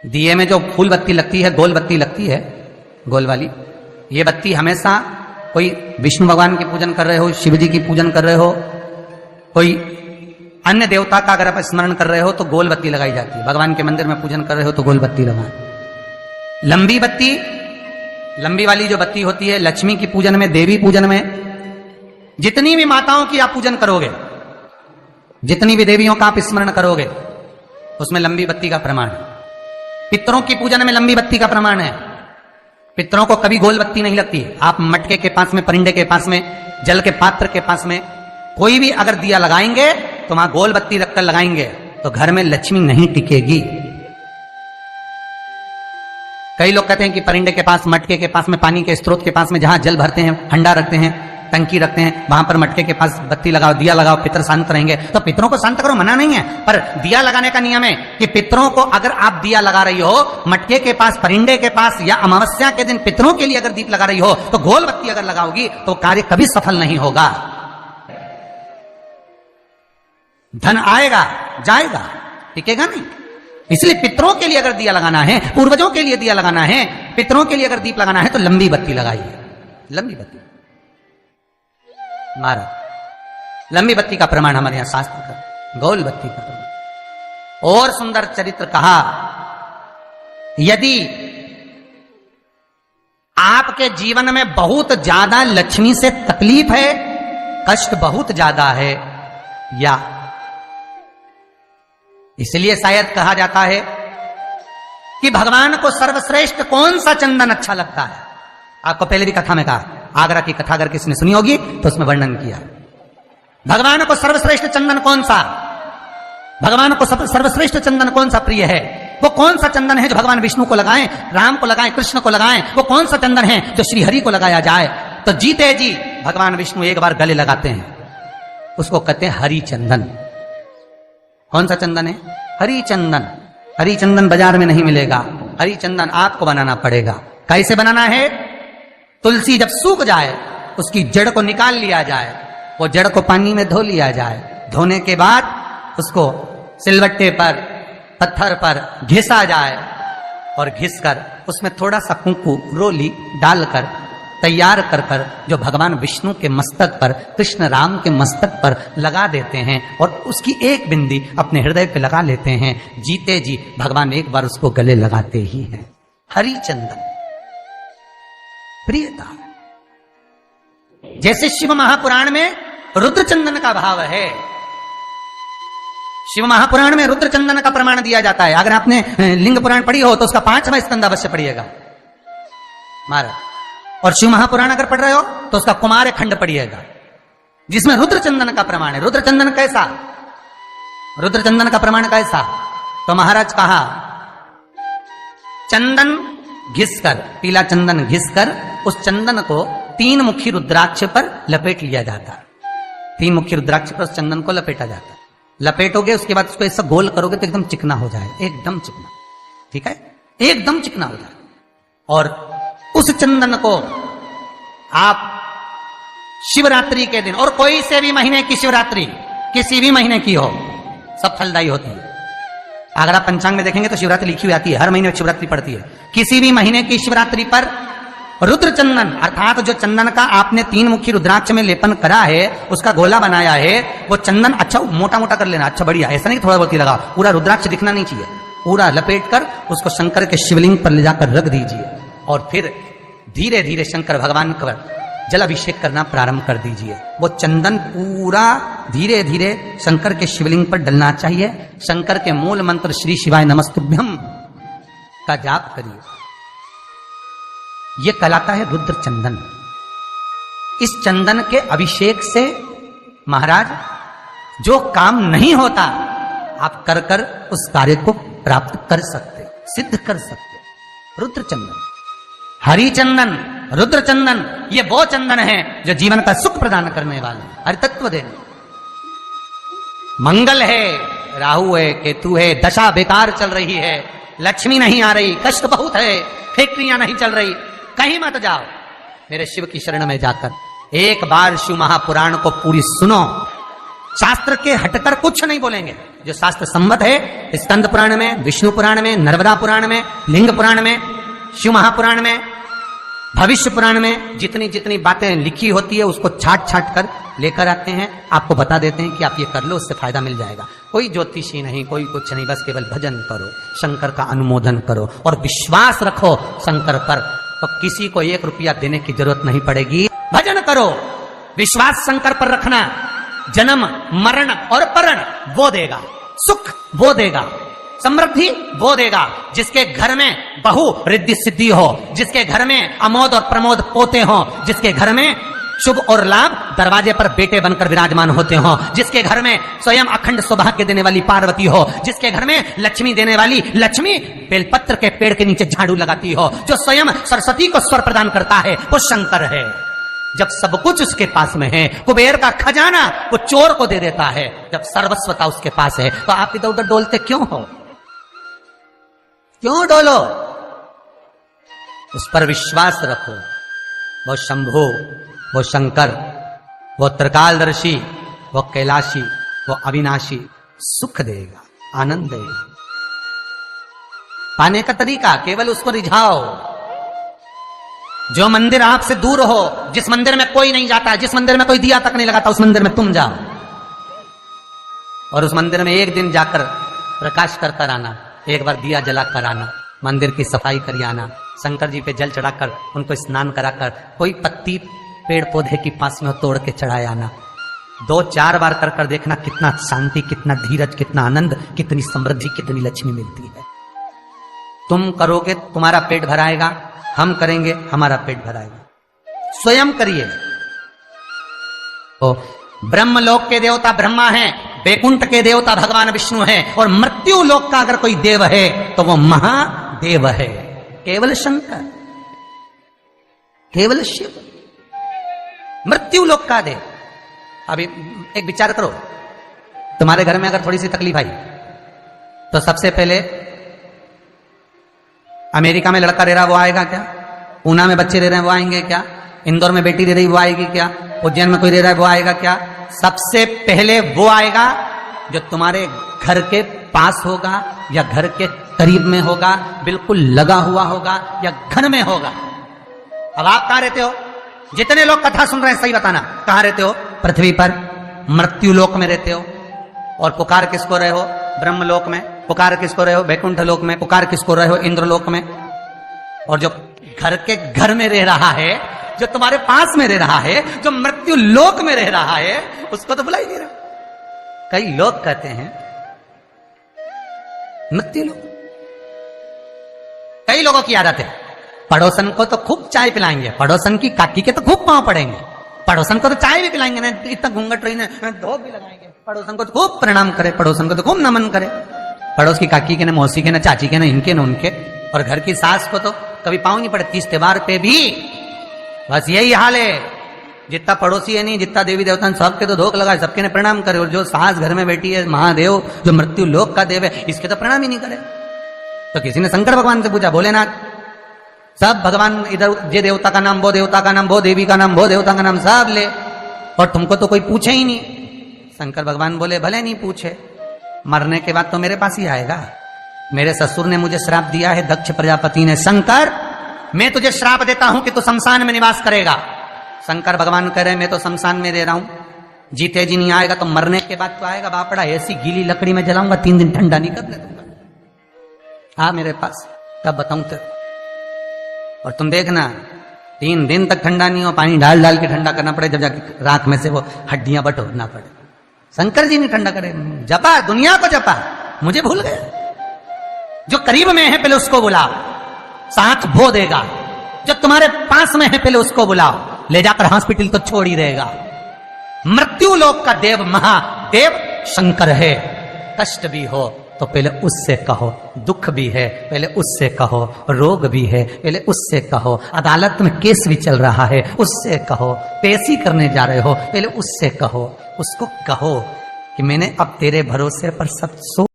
दिए में जो फूल बत्ती लगती है, गोल बत्ती लगती है, गोल वाली, ये बत्ती हमेशा कोई विष्णु भगवान की पूजन कर रहे हो, शिव जी की पूजन कर रहे हो, कोई अन्य देवता का अगर आप स्मरण कर रहे हो तो गोल बत्ती लगाई जाती है। भगवान के मंदिर में पूजन कर रहे हो तो गोल बत्ती लगाएं। लंबी बत्ती, लंबी वाली जो बत्ती होती है, लक्ष्मी की पूजन में, देवी पूजन में, जितनी भी माताओं की आप पूजन करोगे, जितनी भी देवियों का आप स्मरण करोगे, उसमें लंबी बत्ती का प्रमाण है। पितरों की पूजन में लंबी बत्ती का प्रमाण है। पितरों को कभी गोल बत्ती नहीं लगती। आप मटके के पास में, परिंदे के पास में, जल के पात्र के पास में कोई भी अगर दिया लगाएंगे तो वहां गोल बत्ती रखकर लगाएंगे तो घर में लक्ष्मी नहीं टिकेगी। कई लोग कहते हैं कि परिंदे के पास, मटके के पास में, पानी के स्रोत के पास में जहां जल भरते हैं, हंडा रखते हैं, टंकी रखते हैं, वहां पर मटके के पास बत्ती लगाओ, दिया लगाओ, पितर शांत रहेंगे। तो पितरों को शांत करो, मना नहीं है, पर दिया लगाने का नियम है कि पितरों को अगर आप दिया लगा रही हो मटके के पास, परिंदे के पास, या अमावस्या के दिन पितरों के लिए अगर दीप लगा रही हो तो गोल बत्ती अगर लगाओगी तो कार्य कभी सफल नहीं होगा। धन आएगा जाएगा, टिकेगा नहीं। इसलिए पितरों के लिए अगर दिया लगाना है, पूर्वजों के लिए दिया लगाना है, पितरों के लिए अगर दीप लगाना है तो लंबी बत्ती लगाइए, लंबी बत्ती। महाराज लंबी बत्ती का प्रमाण हमारे यहां शास्त्र का, गोल बत्ती का प्रमाण। और सुंदर चरित्र कहा, यदि आपके जीवन में बहुत ज्यादा लक्ष्मी से तकलीफ है, कष्ट बहुत ज्यादा है, या इसलिए शायद कहा जाता है कि भगवान को सर्वश्रेष्ठ कौन सा चंदन अच्छा लगता है। आपको पहले भी कथा में कहा, आगरा की कथा अगर किसी ने सुनी होगी तो उसमें वर्णन किया। भगवान को सर्वश्रेष्ठ चंदन कौन सा, भगवान को सर्वश्रेष्ठ चंदन कौन सा प्रिय है, वो कौन सा चंदन है जो भगवान विष्णु को लगाएं, राम को लगाएं, कृष्ण को लगाएं, वो कौन सा चंदन है जो श्री हरि को लगाया जाए। तो जीते जी भगवान विष्णु एक बार गले लगाते हैं, उसको कहते हैं हरि चंदन। कौन सा चंदन है? हरि चंदन। हरि चंदन बाजार में नहीं मिलेगा, हरि चंदन आपको बनाना पड़ेगा। कैसे बनाना है? तुलसी जब सूख जाए उसकी जड़ को निकाल लिया जाए, वो जड़ को पानी में धो लिया जाए, धोने के बाद उसको सिलवट्टे पर, पत्थर पर घिसा जाए, और घिसकर उसमें थोड़ा सा कुंकू, रोली डालकर तैयार कर कर जो भगवान विष्णु के मस्तक पर, कृष्ण राम के मस्तक पर लगा देते हैं, और उसकी एक बिंदी अपने हृदय पे लगा लेते हैं। जीते जी भगवान एक बार उसको गले लगाते ही हैं। हरि चंदन प्रियता। जैसे शिव महापुराण में रुद्र चंदन का भाव है, शिव महापुराण में रुद्र चंदन का प्रमाण दिया जाता है। अगर आपने लिंग पुराण पढ़ी हो तो उसका 5वां स्कंद अवश्य पढ़िएगा महाराज, और शिव महापुराण अगर पढ़ रहे हो तो उसका कुमार खंड पढ़िएगा, जिसमें रुद्र चंदन का प्रमाण है। रुद्र चंदन कैसा, रुद्र चंदन का प्रमाण कैसा? तो महाराज कहा, चंदन घिसकर, पीला चंदन घिसकर उस चंदन को 3 मुखी रुद्राक्ष पर लपेट लिया जाता। 3 मुखी रुद्राक्ष पर उस चंदन को लपेटा जाता। लपेटोगे उसके बाद उसको ऐसा गोल करोगे तो एकदम चिकना हो जाए, एकदम चिकना, ठीक है, एकदम चिकना हो जाए। और उस चंदन को आप शिवरात्रि के दिन, और कोई से भी महीने की शिवरात्रि, किसी भी महीने की हो, सब फलदायी होती है। अगर आप पंचांग में देखेंगे तो शिवरात्रि लिखी हुई आती है, हर महीने शिवरात्रि पड़ती है। किसी भी महीने की शिवरात्रि पर रुद्र चंदन, अर्थात जो चंदन का आपने 3 मुखी रुद्राक्ष में लेपन करा है, उसका गोला बनाया है, वो चंदन अच्छा मोटा मोटा कर लेना, अच्छा बढ़िया, ऐसा नहीं थोड़ा बहुत ही लगा, पूरा रुद्राक्ष दिखना नहीं चाहिए। पूरा लपेट कर उसको शंकर के शिवलिंग पर ले जाकर रख दीजिए, और फिर धीरे धीरे शंकर भगवान का जल अभिषेक करना प्रारंभ कर दीजिए। वो चंदन पूरा धीरे धीरे शंकर के शिवलिंग पर डलना चाहिए। शंकर के मूल मंत्र श्री शिवाय नमस्तुभ्यम का जाप करिए। यह कहलाता है रुद्र चंदन। इस चंदन के अभिषेक से महाराज जो काम नहीं होता, आप कर कर उस कार्य को प्राप्त कर सकते, सिद्ध कर सकते। रुद्र चंदन, हरि चंदन, रुद्र चंदन, ये वो चंदन है जो जीवन का सुख प्रदान करने वाले, हरि तत्व देने। मंगल है, राहु है, केतु है, दशा बेकार चल रही है, लक्ष्मी नहीं आ रही, कष्ट बहुत है, फैक्ट्रियां नहीं चल रही, कहीं मत जाओ, मेरे शिव की शरण में जाकर एक बार शिव महापुराण को पूरी सुनो, शास्त्र के हटकर कुछ नहीं बोलेंगे। जो शास्त्र सम्मत है, स्कंद पुराण में, विष्णु पुराण में, नर्मदा पुराण में, लिंग पुराण में, शिव महापुराण में, भविष्य पुराण में जितनी जितनी बातें लिखी होती है उसको छाट छाट कर लेकर आते हैं, आपको बता देते हैं कि आप ये कर लो, उससे फायदा मिल जाएगा। कोई ज्योतिषी नहीं, कोई कुछ नहीं, बस केवल भजन करो, शंकर का अनुमोदन करो और विश्वास रखो शंकर पर, तो किसी को 1 रुपया देने की जरूरत नहीं पड़ेगी। भजन करो, विश्वास शंकर पर रखना, जन्म मरण और परण वो देगा, सुख वो देगा, समृद्धि वो देगा। जिसके घर में बहु रिद्धि सिद्धि हो, जिसके घर में अमोद और प्रमोद पोते हो, जिसके घर में शुभ और लाभ दरवाजे पर बेटे बनकर विराजमान होते हो, जिसके घर में स्वयं अखंड सौभाग्य देने वाली पार्वती हो, जिसके घर में लक्ष्मी देने वाली लक्ष्मी बेलपत्र के पेड़ के नीचे झाड़ू लगाती हो, जो स्वयं सरस्वती को स्वर प्रदान करता है वो शंकर है। जब सब कुछ उसके पास में है, कुबेर का खजाना वो चोर को दे देता है, जब सर्वस्वता उसके पास है, तो आप इधर उधर डोलते क्यों हो? क्यों डोलो? उस पर विश्वास रखो। वो शंभु, वो शंकर, वो त्रिकालदर्शी, वो कैलाशी, वो अविनाशी सुख देगा, आनंद देगा। पाने का तरीका केवल उसको रिझाओ। जो मंदिर आपसे दूर हो, जिस मंदिर में कोई नहीं जाता, जिस मंदिर में कोई दिया तक नहीं लगाता, उस मंदिर में तुम जाओ और उस मंदिर में एक दिन जाकर प्रकाश करकर आना, एक बार दिया जला कर आना, मंदिर की सफाई कर आना, शंकर जी पे जल चढ़ाकर उनको स्नान कराकर, कोई पत्ती पेड़ पौधे की पास में तोड़ के चढ़ाया आना। 2-4 बार कर कर देखना कितना शांति, कितना धीरज, कितना आनंद, कितनी समृद्धि, कितनी लक्ष्मी मिलती है। तुम करोगे तुम्हारा पेट भराएगा, हम करेंगे हमारा पेट भराएगा। स्वयं करिए। तो ब्रह्मलोक के देवता ब्रह्मा हैं, वैकुंठ के देवता भगवान विष्णु हैं, और मृत्यु लोक का अगर कोई देव है तो वो महादेव है, केवल शंकर, केवल शिव, मृत्यु लोक का देव। अभी एक विचार करो, तुम्हारे घर में अगर थोड़ी सी तकलीफ आई तो सबसे पहले अमेरिका में लड़का रह रहा वो आएगा क्या? पूना में बच्चे रह रहे हैं वो आएंगे क्या? इंदौर में बेटी रह रही वो आएगी क्या? उज्जैन में कोई रह रहा है वो आएगा क्या? सबसे पहले वो आएगा जो तुम्हारे घर के पास होगा या घर के करीब में होगा, बिल्कुल लगा हुआ होगा या घर में होगा। अब आप कहां रहते हो? जितने लोग कथा सुन रहे हैं सही बताना, कहां रहते हो? पृथ्वी पर मृत्यु लोक में रहते हो। और पुकार किसको रहे हो? ब्रह्मलोक में। पुकार किसको रहे हो? वैकुंठ लोक में। पुकार किसको रहे हो? इंद्रलोक में। और जो घर के घर में रह रहा है, जो तुम्हारे पास में रह रहा है, जो मृत्यु लोक में रह रहा है, उसको तो बुला ही नहीं रहा। कई लोग कहते हैं मृत्यु लोक। कई लोगों की आदत है, पड़ोसन को तो खूब चाय पिलाएंगे, पड़ोसन की काकी के तो खूब पांव पड़ेंगे, पड़ोसन को तो चाय भी पिलाएंगे ना, इतना घूंघट रही ना, धोप भी लगाएंगे, पड़ोसन को तो खूब प्रणाम करे, पड़ोसन को तो खूब नमन करे, पड़ोस की काकी के ना, मौसी के ना, चाची के ना, इनके ना उनके। और घर की सास को तो कभी पाँव नहीं पड़े, 30 त्योहार पे भी बस यही हाल है। जितना पड़ोसी है नहीं, जितना देवी देवता सबके तो धोख लगाए, सबके ने प्रणाम करे। और जो सास घर में बैठी है, महादेव जो मृत्यु लोक का देव है, इसके तो प्रणाम ही नहीं करे। तो किसी ने शंकर भगवान से पूछा, भोलेनाथ सब भगवान इधर, ये देवता का नाम, वो देवता का नाम, वो देवी का नाम, वो देवता का नाम सब ले, और तुमको तो कोई पूछे ही नहीं। शंकर भगवान बोले, भले नहीं पूछे, मरने के बाद तो मेरे पास ही आएगा। मेरे ससुर ने मुझे श्राप दिया है, दक्ष प्रजापति ने, शंकर मैं तुझे श्राप देता हूं कि तू शमशान में निवास करेगा। शंकर भगवान कह रहे, मैं तो शमशान में रह रहा हूं, जीते जी नहीं आएगा तो मरने के बाद तो आएगा। बापड़ा ऐसी गीली लकड़ी में जलाऊंगा, 3 दिन ठंडा नहीं करने दूंगा। आ मेरे पास, तब बताऊं तेरे। और तुम देखना 3 दिन तक ठंडा नहीं हो, पानी डाल डाल के ठंडा करना पड़े, जब जाके रात में से वो हड्डियां बटोरना पड़े। शंकर जी ने ठंडा करे, जपा दुनिया को जपा, मुझे भूल गया। जो करीब में है पहले उसको बुलाओ, साथ वो देगा। जो तुम्हारे पास में है पहले उसको बुलाओ, ले जाकर हॉस्पिटल तो छोड़ ही देगा। मृत्यु लोक का देव महादेव शंकर है। कष्ट भी हो तो पहले उससे कहो, दुख भी है पहले उससे कहो, रोग भी है पहले उससे कहो, अदालत में केस भी चल रहा है उससे कहो, पेशी करने जा रहे हो पहले उससे कहो। उसको कहो कि मैंने अब तेरे भरोसे पर सब सो